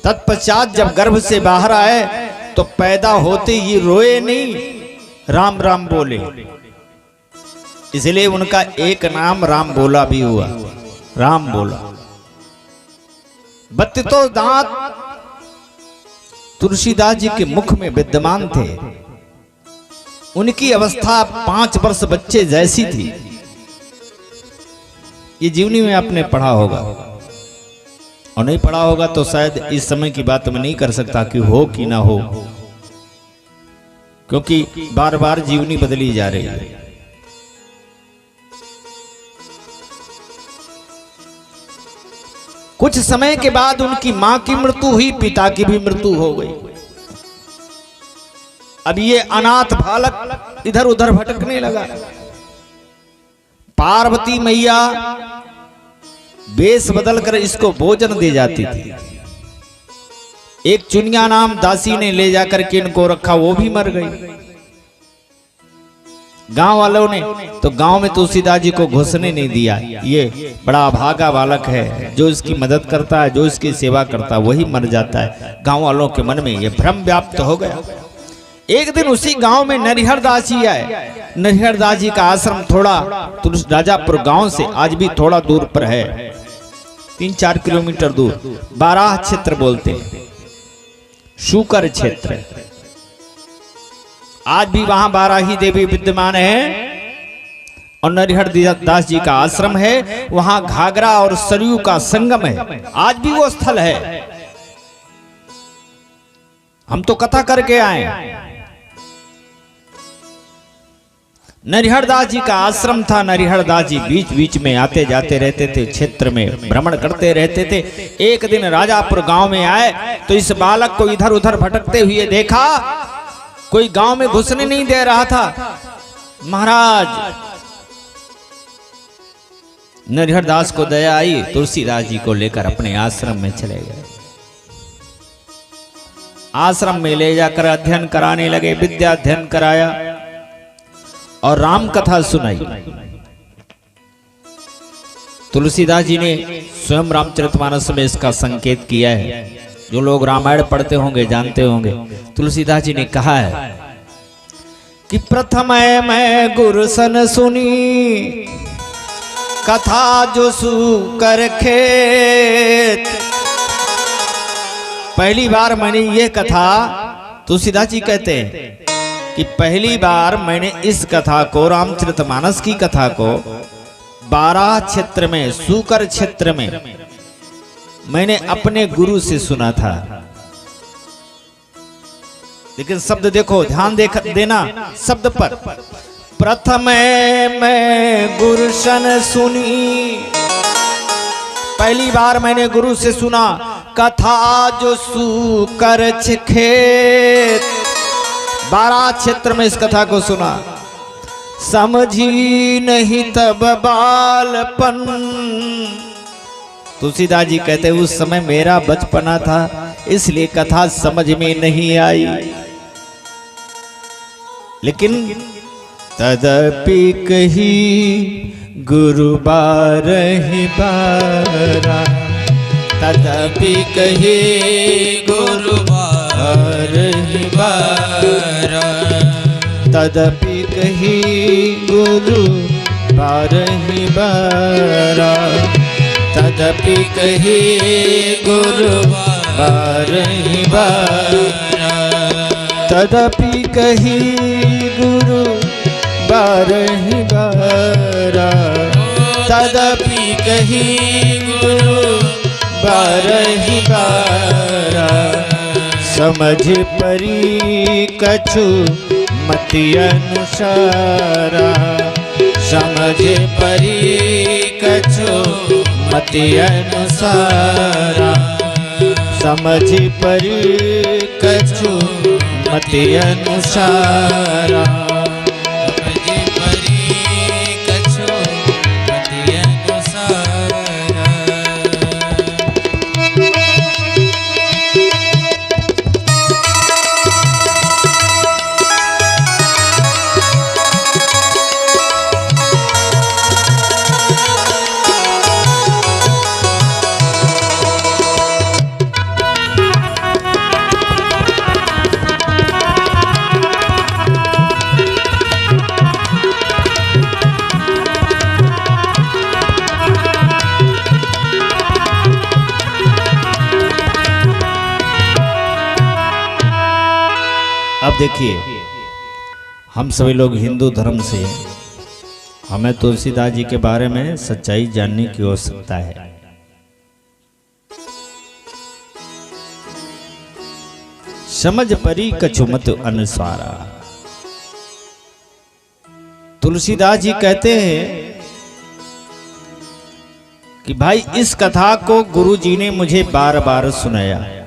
तत्पश्चात जब गर्भ से बाहर आए तो पैदा होते ही रोए नहीं, राम राम बोले। इसलिए उनका एक नाम राम बोला भी हुआ, राम बोला। 32 दांत तुलसीदास जी के मुख में विद्यमान थे। उनकी अवस्था 5 वर्ष बच्चे जैसी थी। ये जीवनी में आपने पढ़ा होगा, और नहीं पढ़ा होगा तो शायद इस समय की बात मैं नहीं कर सकता कि हो कि ना हो, क्योंकि बार बार जीवनी बदली जा रही है। कुछ समय के बाद उनकी मां की मृत्यु हुई, पिता की भी मृत्यु हो गई। अब ये अनाथ बालक इधर उधर भटकने लगा। पार्वती मैया वेश बदलकर इसको भोजन दे जाती थी। एक चुनिया नाम दासी ने ले जाकर के इनको रखा, वो भी मर गई। गांव वालों ने तो गांव में तुलसीदास जी को घुसने नहीं दिया। ये बड़ा अभागा बालक है, जो इसकी मदद करता है, जो इसकी सेवा करता है, वही मर जाता है। गांव वालों के मन में ये भ्रम व्याप्त हो गया। एक दिन उसी गांव में नरिहर दास जी आए। नरिहर दास जी का आश्रम थोड़ा राजापुर गांव से आज भी थोड़ा दूर पर है, 3-4 किलोमीटर दूर। बाराह क्षेत्र बोलते हैं, शुकर क्षेत्र। आज भी वहां बाराही देवी विद्यमान है और नरिहर दास जी का आश्रम है। वहां घाघरा और सरयू का संगम है, आज भी वो स्थल है। हम तो कथा करके आए। नरिहर दास जी का आश्रम था। नरिहर दास जी बीच बीच में आते जाते रहते थे, क्षेत्र में भ्रमण करते रहते थे। एक दिन राजापुर गांव में आए तो इस बालक को इधर उधर भटकते हुए देखा। कोई गांव में घुसने नहीं दे रहा था। महाराज नरिहर दास को दया आई, तुलसीदास जी को लेकर अपने आश्रम में चले गए। आश्रम में ले जाकर अध्ययन कराने लगे, विद्या अध्ययन कराया और राम कथा सुनाई। तुलसीदास जी ने स्वयं रामचरितमानस में इसका संकेत किया है। जो लोग रामायण पढ़ते होंगे जानते होंगे। तुलसीदास जी ने कहा है कि प्रथम मैं गुरु सन सुनी, कथा जो सुकर खेत। पहली बार मैंने ये कथा, तुलसीदास जी कहते हैं कि पहली बार मैंने इस कथा को, रामचरितमानस की कथा को बाराह क्षेत्र में, सूकर क्षेत्र में मैंने अपने गुरु से सुना था। लेकिन शब्द देखो, ध्यान देना शब्द पर। प्रथम मैं गुरु सन सुनी, पहली बार मैंने गुरु से सुना, कथा जो सूकर खेत। बाराह क्षेत्र में इस कथा को सुना। समझी नहीं तब बालपन। तुलसीदास जी कहते उस समय मेरा बचपना था, इसलिए कथा समझ में नहीं आई। लेकिन तदपि कही गुरु बारहि बारा, तदपि कही गुरु बारहि बारा, तदपि कही गुरु बारहि बारा, तदपि कही गुरु बारहि बारा, तदपि कही गुरु बारहि बारा, तदपि कही गुरु बारहि बारा। समझ परी कछु मति अनुसारा, समझ परी कछु मति अनुसारा, समझ परी कछु मति अनुसारा, समझ परी कछु मति अनुसारा। देखिए, हम सभी लोग हिंदू धर्म से, हमें तुलसीदास जी के बारे में सच्चाई जानने की आवश्यकता है। समझ परी कछुमत अनुसारा। तुलसीदास जी कहते हैं कि भाई इस कथा को गुरु जी ने मुझे बार बार सुनाया।